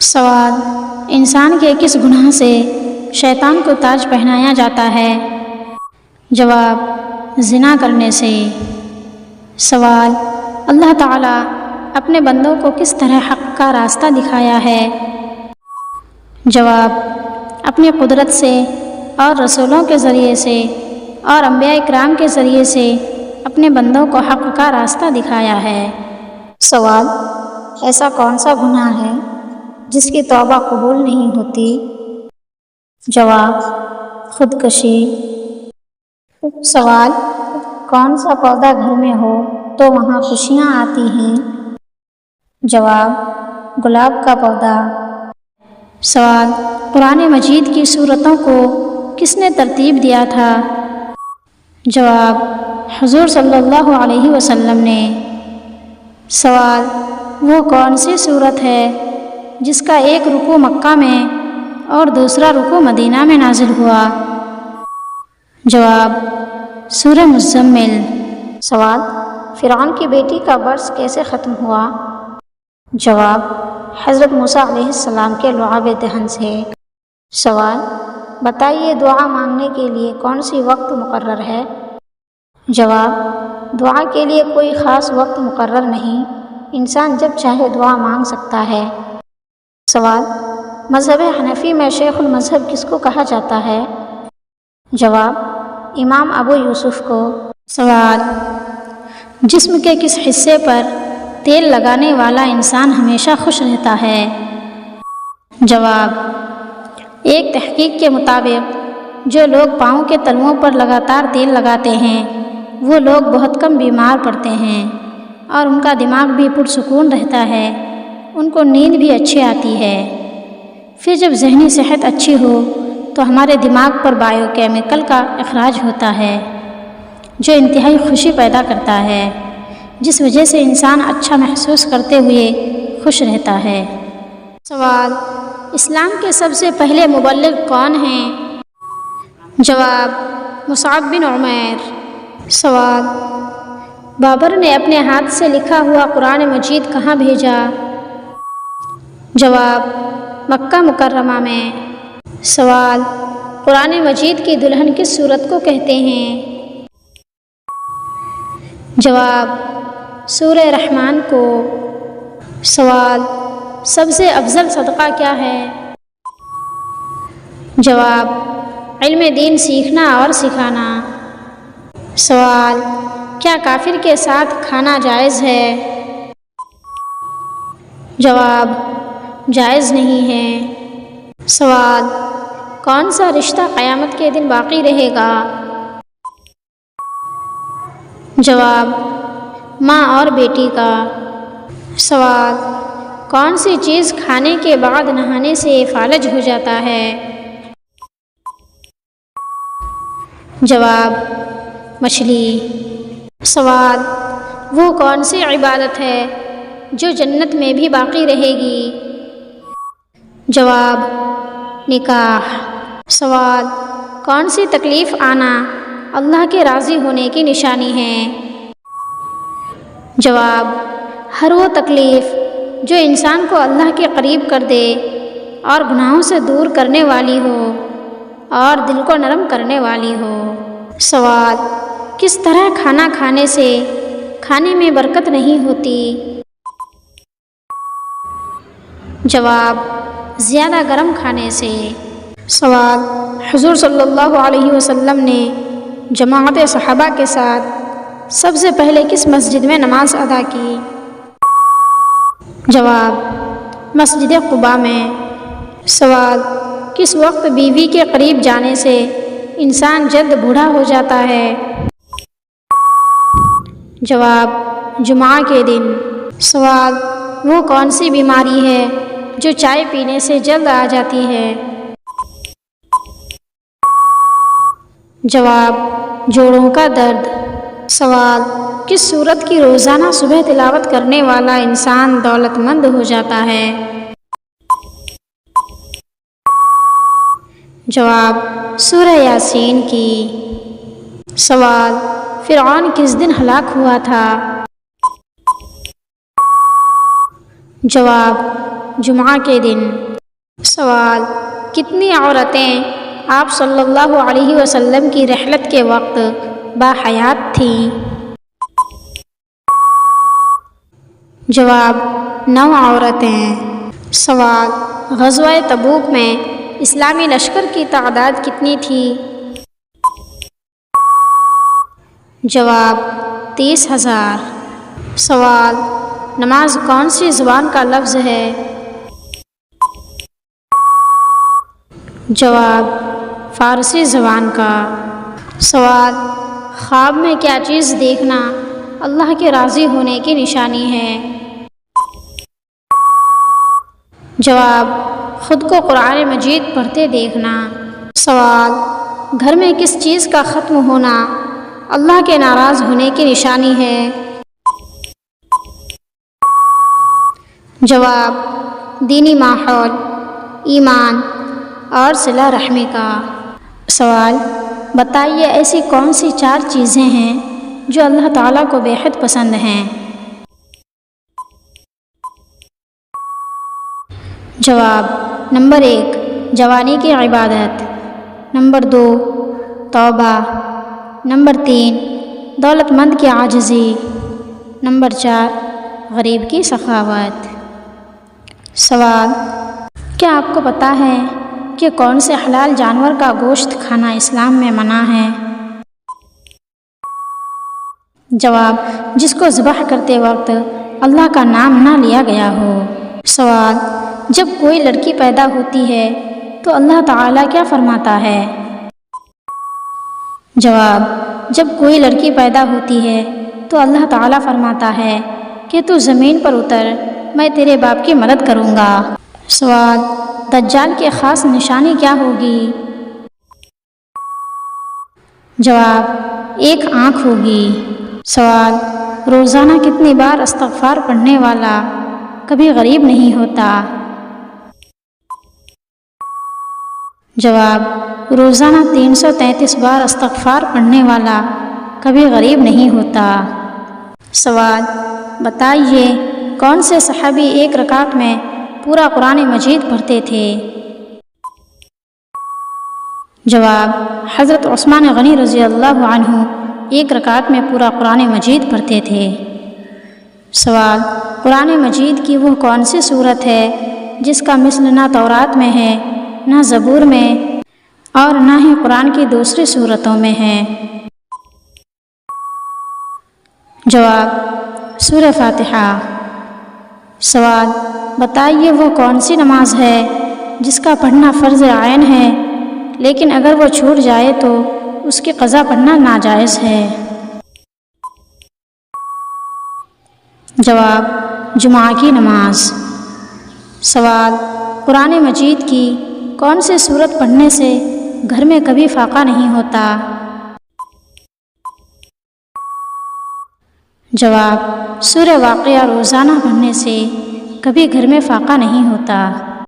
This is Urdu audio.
سوال: انسان کے کس گناہ سے شیطان کو تاج پہنایا جاتا ہے؟ جواب: زنا کرنے سے۔ سوال: اللہ تعالیٰ اپنے بندوں کو کس طرح حق کا راستہ دکھایا ہے؟ جواب: اپنی قدرت سے اور رسولوں کے ذریعے سے اور انبیاء اکرام کے ذریعے سے اپنے بندوں کو حق کا راستہ دکھایا ہے۔ سوال: ایسا کون سا گناہ ہے جس کی توبہ قبول نہیں ہوتی؟ جواب: خودکشی۔ سوال: کون سا پودا گھر میں ہو تو وہاں خوشیاں آتی ہیں؟ جواب: گلاب کا پودا۔ سوال: قرآن مجید کی سورتوں کو کس نے ترتیب دیا تھا؟ جواب: حضور صلی اللہ علیہ وسلم نے۔ سوال: وہ کون سی سورت ہے جس کا ایک رکوع مکہ میں اور دوسرا رکوع مدینہ میں نازل ہوا؟ جواب: سورہ مزمل۔ سوال: فرعون کی بیٹی کا برس کیسے ختم ہوا؟ جواب: حضرت موسیٰ علیہ السلام کے لعاب دہن سے۔ سوال: بتائیے دعا مانگنے کے لیے کون سی وقت مقرر ہے؟ جواب: دعا کے لیے کوئی خاص وقت مقرر نہیں، انسان جب چاہے دعا مانگ سکتا ہے۔ سوال: مذہب حنفی میں شیخ المذہب کس کو کہا جاتا ہے؟ جواب: امام ابو یوسف کو۔ سوال: جسم کے کس حصے پر تیل لگانے والا انسان ہمیشہ خوش رہتا ہے؟ جواب: ایک تحقیق کے مطابق جو لوگ پاؤں کے تلوؤں پر لگاتار تیل لگاتے ہیں وہ لوگ بہت کم بیمار پڑتے ہیں اور ان کا دماغ بھی پرسکون رہتا ہے، ان کو نیند بھی اچھی آتی ہے۔ پھر جب ذہنی صحت اچھی ہو تو ہمارے دماغ پر بایو کیمیکل کا اخراج ہوتا ہے جو انتہائی خوشی پیدا کرتا ہے، جس وجہ سے انسان اچھا محسوس کرتے ہوئے خوش رہتا ہے۔ سوال: اسلام کے سب سے پہلے مبلغ کون ہیں؟ جواب: مصعب بن عمیر۔ سوال: بابر نے اپنے ہاتھ سے لکھا ہوا قرآن مجید کہاں بھیجا؟ جواب: مکہ مکرمہ میں۔ سوال: قرآن مجید کی دلہن کس سورت کو کہتے ہیں؟ جواب: سورہ رحمان کو۔ سوال: سب سے افضل صدقہ کیا ہے؟ جواب: علم دین سیکھنا اور سکھانا۔ سوال: کیا کافر کے ساتھ کھانا جائز ہے؟ جواب: جائز نہیں ہے۔ سوال: کون سا رشتہ قیامت کے دن باقی رہے گا؟ جواب: ماں اور بیٹی کا۔ سوال: کون سی چیز کھانے کے بعد نہانے سے فالج ہو جاتا ہے؟ جواب: مچھلی۔ سوال: وہ کون سی عبادت ہے جو جنت میں بھی باقی رہے گی؟ جواب: نکاح۔ سوال: کون سی تکلیف آنا اللہ کے راضی ہونے کی نشانی ہے؟ جواب: ہر وہ تکلیف جو انسان کو اللہ کے قریب کر دے اور گناہوں سے دور کرنے والی ہو اور دل کو نرم کرنے والی ہو۔ سوال: کس طرح کھانا کھانے سے کھانے میں برکت نہیں ہوتی؟ جواب: زیادہ گرم کھانے سے۔ سوال: حضور صلی اللہ علیہ وسلم نے جماعت صحابہ کے ساتھ سب سے پہلے کس مسجد میں نماز ادا کی؟ جواب: مسجد قباء میں۔ سوال: کس وقت بیوی کے قریب جانے سے انسان جلد بوڑھا ہو جاتا ہے؟ جواب: جمعہ کے دن۔ سوال: وہ کون سی بیماری ہے جو چائے پینے سے جلد آ جاتی ہے؟ جواب: جوڑوں کا درد۔ سوال: کس سورت کی روزانہ صبح تلاوت کرنے والا انسان دولت مند ہو جاتا ہے؟ جواب: سورہ یاسین کی۔ سوال: فرعون کس دن ہلاک ہوا تھا؟ جواب: جمعہ کے دن۔ سوال: کتنی عورتیں آپ صلی اللہ علیہ وسلم کی رحلت کے وقت باحیات تھیں؟ جواب: 9 عورتیں۔ سوال: غزوہ تبوک میں اسلامی لشکر کی تعداد کتنی تھی؟ جواب: 30,000۔ سوال: نماز کون سی زبان کا لفظ ہے؟ جواب: فارسی زبان کا۔ سوال: خواب میں کیا چیز دیکھنا اللہ کے راضی ہونے کی نشانی ہے؟ جواب: خود کو قرآن مجید پڑھتے دیکھنا۔ سوال: گھر میں کس چیز کا ختم ہونا اللہ کے ناراض ہونے کی نشانی ہے؟ جواب: دینی ماحول، ایمان اور صلہ رحمی کا۔ سوال: بتائیے ایسی کون سی 4 چیزیں ہیں جو اللہ تعالیٰ کو بے حد پسند ہیں؟ جواب: نمبر 1 جوانی کی عبادت، نمبر 2 توبہ، نمبر 3 دولت مند کی عاجزی، نمبر 4 غریب کی سخاوت۔ سوال: کیا آپ کو پتہ ہے کہ کون سے حلال جانور کا گوشت کھانا اسلام میں منع ہے؟ جواب: جس کو ذبح کرتے وقت اللہ کا نام نہ لیا گیا ہو۔ سوال: جب کوئی لڑکی پیدا ہوتی ہے تو اللہ تعالیٰ کیا فرماتا ہے؟ جواب: جب کوئی لڑکی پیدا ہوتی ہے تو اللہ تعالیٰ فرماتا ہے کہ تو زمین پر اتر، میں تیرے باپ کی مدد کروں گا۔ سوال: دجال کی خاص نشانی کیا ہوگی؟ جواب: 1 آنکھ ہوگی۔ سوال: روزانہ کتنی بار استغفار پڑھنے والا کبھی غریب نہیں ہوتا؟ جواب: روزانہ 333 بار استغفار پڑھنے والا کبھی غریب نہیں ہوتا۔ سوال: بتائیے کون سے صحابی 1 رکعت میں پورا قرآن مجید پڑھتے تھے؟ جواب: حضرت عثمان غنی رضی اللہ عنہ 1 رکعت میں پورا قرآن مجید پڑھتے تھے۔ سوال: قرآن مجید کی وہ کون سی صورت ہے جس کا مثل نہ تورات میں ہے، نہ زبور میں اور نہ ہی قرآن کی دوسری صورتوں میں ہے؟ جواب: سورہ فاتحہ۔ سوال: بتائیے وہ کون سی نماز ہے جس کا پڑھنا فرض عین ہے لیکن اگر وہ چھوٹ جائے تو اس کی قضا پڑھنا ناجائز ہے؟ جواب: جمعہ کی نماز۔ سوال: قرآن مجید کی کون سی صورت پڑھنے سے گھر میں کبھی فاقہ نہیں ہوتا؟ جواب: سورہ واقعہ روزانہ پڑھنے سے کبھی گھر میں فاقہ نہیں ہوتا۔